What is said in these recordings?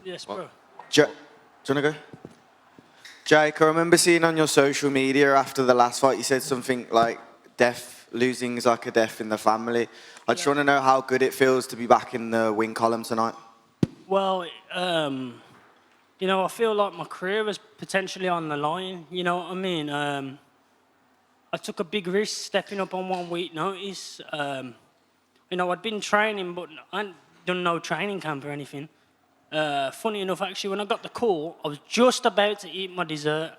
Yes, bro. Do you want to go? Jake, I remember seeing on your social media after the last fight, you said something like losing is like a death in the family. I just want to know how good it feels to be back in the win column tonight. Well, you know, I feel like my career was potentially on the line. You know what I mean? I took a big risk stepping up on 1 week notice. You know, I'd been training, but I hadn't done no training camp or anything. Funny enough, actually, when I got the call, I was just about to eat my dessert.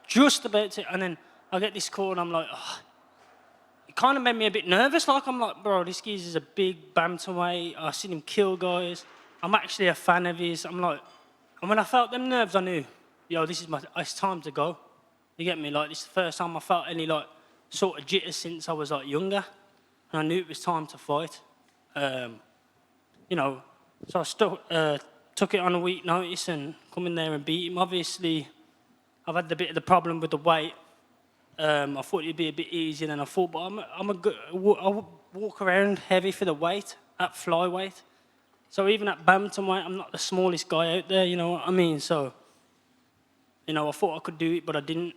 Just about to, and then I get this call and I'm like, oh. It kind of made me a bit nervous. Like, I'm like, bro, this geezer's a big bantamweight. I've seen him kill guys. I'm actually a fan of his. I'm like, and when I felt them nerves, I knew, yo, it's time to go. You get me? Like, this is the first time I felt any, like, sort of jitters since I was, like, younger. And I knew it was time to fight. You know, so I took it on a week notice and come in there and beat him. Obviously, I've had a bit of the problem with the weight. I thought it'd be a bit easier than I thought, but I walk around heavy for the weight at flyweight. So even at bantamweight, I'm not the smallest guy out there, you know what I mean? So, you know, I thought I could do it, but I didn't.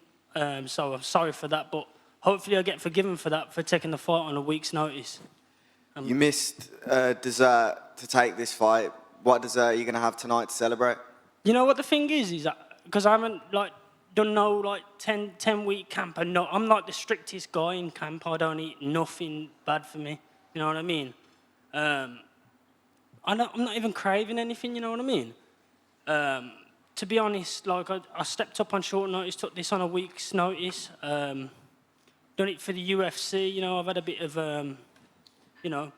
So I'm sorry for that, but hopefully I get forgiven for that, for taking the fight on a week's notice. You missed dessert to take this fight. What dessert are you going to have tonight to celebrate? You know what the thing is that, because I haven't, like, done no, like, 10-week camp, and no, I'm like the strictest guy in camp. I don't eat nothing bad for me, you know what I mean? I'm not even craving anything, you know what I mean? To be honest, like, I stepped up on short notice, took this on a week's notice. Done it for the UFC, you know, I've had a bit of, you know,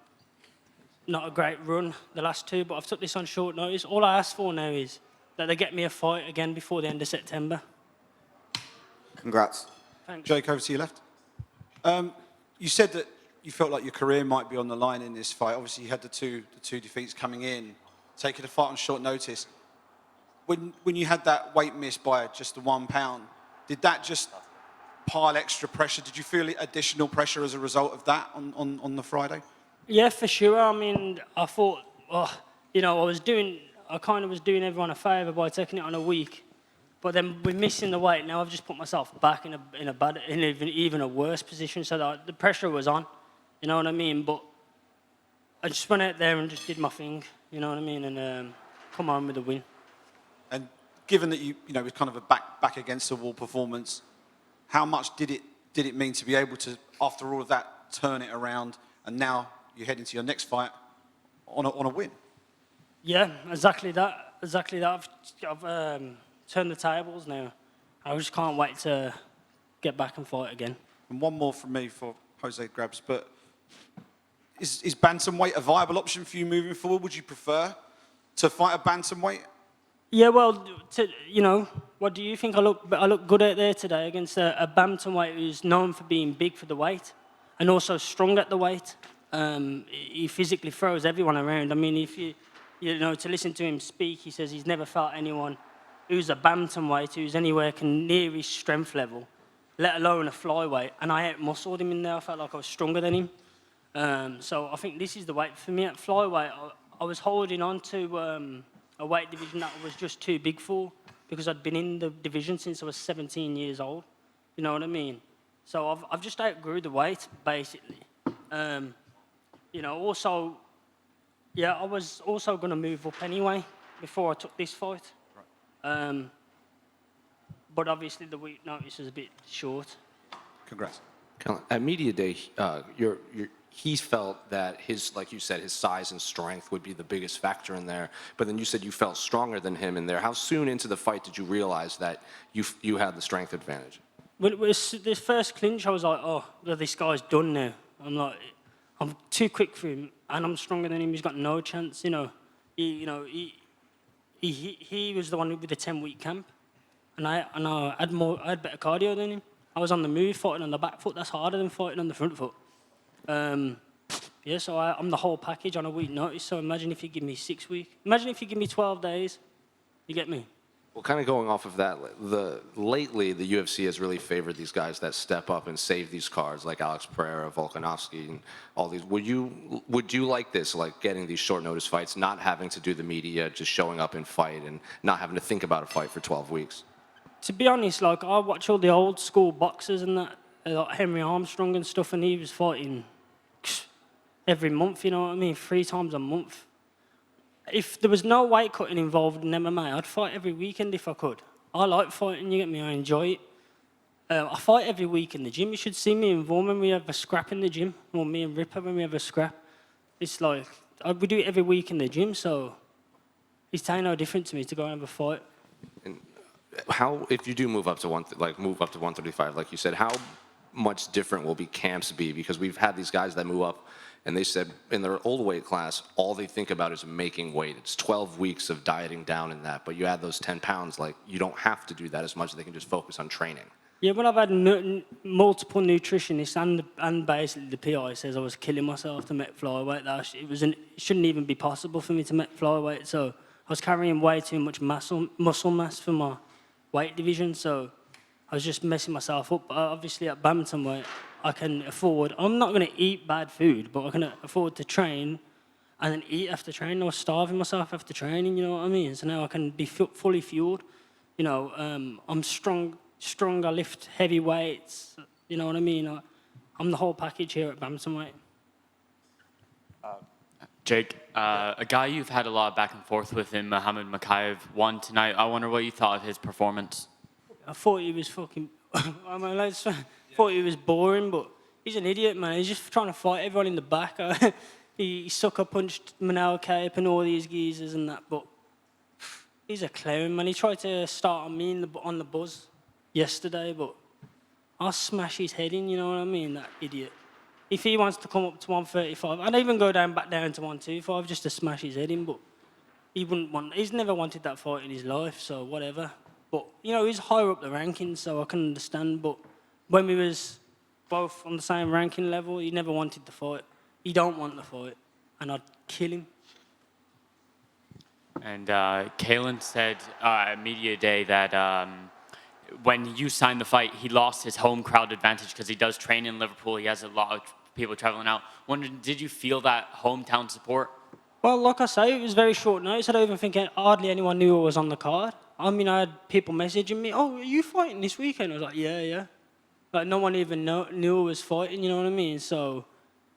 not a great run the last two, but I've took this on short notice. All I ask for now is that they get me a fight again before the end of September. Congrats. Thanks. Jake, over to your left. You said that you felt like your career might be on the line in this fight. Obviously, you had the two defeats coming in, taking the fight on short notice. When you had that weight miss by just the 1 pound, did that just pile extra pressure? Did you feel additional pressure as a result of that on the Friday? Yeah, for sure. I mean, I thought, you know, I kind of was doing everyone a favour by taking it on a week. But then we're missing the weight. Now I've just put myself back in even a worse position, so that the pressure was on. You know what I mean? But I just went out there and just did my thing. You know what I mean? And come on with a win. And given that you know, it was kind of a back against the wall performance, how much did it mean to be able to, after all of that, turn it around, and now you head into your next fight on a win? Yeah, exactly that. Exactly that. I've turned the tables now. I just can't wait to get back and fight again. And one more from me for Jose grabs, but is bantamweight a viable option for you moving forward? Would you prefer to fight a bantamweight? Yeah, well, you know, what do you think? I look good out there today against a bantamweight who's known for being big for the weight and also strong at the weight. He physically throws everyone around. I mean, if you know, to listen to him speak, he says he's never felt anyone who's a bantamweight who's anywhere near his strength level, let alone a flyweight. And I out-muscled him in there. I felt like I was stronger than him. So I think this is the weight for me at flyweight. I was holding on to a weight division that I was just too big for, because I'd been in the division since I was 17 years old. You know what I mean? So I've just outgrew the weight, basically. You know, also, yeah, I was also going to move up anyway before I took this fight. Right. But obviously the week notice was a bit short. Congrats. At Media Day, he felt that like you said, his size and strength would be the biggest factor in there. But then you said you felt stronger than him in there. How soon into the fight did you realize that you had the strength advantage? When it was this first clinch, I was like, oh, this guy's done now. I'm too quick for him, and I'm stronger than him. He's got no chance. You know, he was the one with the 10-week camp, and I had better cardio than him. I was on the move, fighting on the back foot. That's harder than fighting on the front foot. Yeah, so I'm the whole package on a week notice. So imagine if you give me 6 weeks. Imagine if you give me 12 days. You get me? Well, kind of going off of that, lately the UFC has really favored these guys that step up and save these cards, like Alex Pereira, Volkanovski, and all these. Would you like this, like getting these short notice fights, not having to do the media, just showing up and fight, and not having to think about a fight for 12 weeks? To be honest, like I watch all the old school boxers and that, like Henry Armstrong and stuff, and he was fighting every month. You know what I mean? 3 times a month. If there was no weight cutting involved in MMA, I'd fight every weekend if I could. I like fighting, you get me? I enjoy it. I fight every week in the gym. You should see me and Vaughan when we have a scrap in the gym, or me and Ripper when we have a scrap. It's like, we do it every week in the gym, so it's no different to me to go and have a fight. And how, if you do move up to 135, like you said, how much different will camps be? Because we've had these guys that move up, and they said in their old weight class, all they think about is making weight. It's 12 weeks of dieting down in that, but you add those 10 pounds, like you don't have to do that as much. They can just focus on training. Yeah, when I've had multiple nutritionists and basically the PI says I was killing myself to make flyweight, it shouldn't even be possible for me to make flyweight. So I was carrying way too much muscle mass for my weight division, so I was just messing myself up. But obviously at Bantamweight, I can afford, I'm not going to eat bad food, but I can afford to train and then eat after training. I was starving myself after training, you know what I mean? So now I can be fully fueled. You know, I'm strong, I lift heavy weights, you know what I mean? I'm the whole package here at Bantamweight. Jake, a guy you've had a lot of back and forth with in Muhammad Mokaev won tonight. I wonder what you thought of his performance. I thought he was fucking... thought he was boring, but he's an idiot, man. He's just trying to fight everyone in the back. He sucker punched Mokaev and all these geezers and that, but he's a clown, man. He tried to start on me on the buzz yesterday, but I'll smash his head in, you know what I mean? That idiot. If he wants to come up to 135, I'd even go back down to 125 just to smash his head in, but he's never wanted that fight in his life, so whatever. But, you know, he's higher up the rankings, so I can understand, but when we was both on the same ranking level, he never wanted the fight. He don't want the fight, and I'd kill him. And Caolan said at Media Day that when you signed the fight, he lost his home crowd advantage because he does train in Liverpool. He has a lot of people traveling out. Did you feel that hometown support? Well, like I say, it was very short notice. I don't even think hardly anyone knew I was on the card. I mean, I had people messaging me, "Oh, are you fighting this weekend?" I was like, yeah. Like, no one even knew I was fighting, you know what I mean? So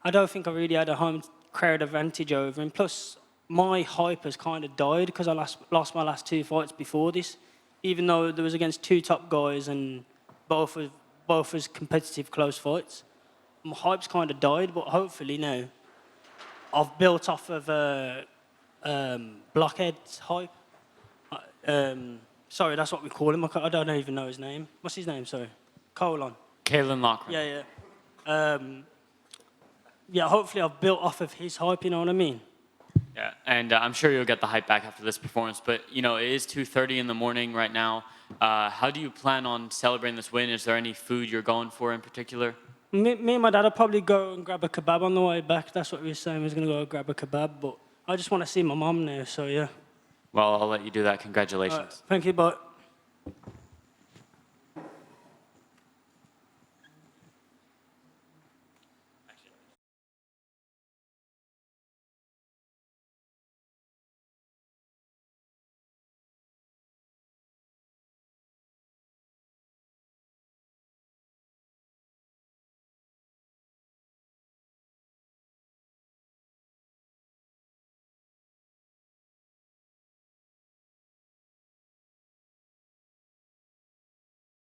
I don't think I really had a home crowd advantage over him. Plus, my hype has kind of died because I lost my last 2 fights before this, even though there was against 2 top guys and both was competitive close fights. My hype's kind of died, but hopefully now I've built off of Blockhead's hype. Sorry, that's what we call him. I don't even know his name. What's his name, sorry? Caolan Loughran. Yeah, hopefully I've built off of his hype, you know what I mean? Yeah, and I'm sure you'll get the hype back after this performance, but, you know, it is 2:30 in the morning right now. How do you plan on celebrating this win? Is there any food you're going for in particular? Me and my dad will probably go and grab a kebab on the way back. That's what he was saying. He was going to go grab a kebab, but I just want to see my mum now, so yeah. Well, I'll let you do that. Congratulations. Thank you, bye.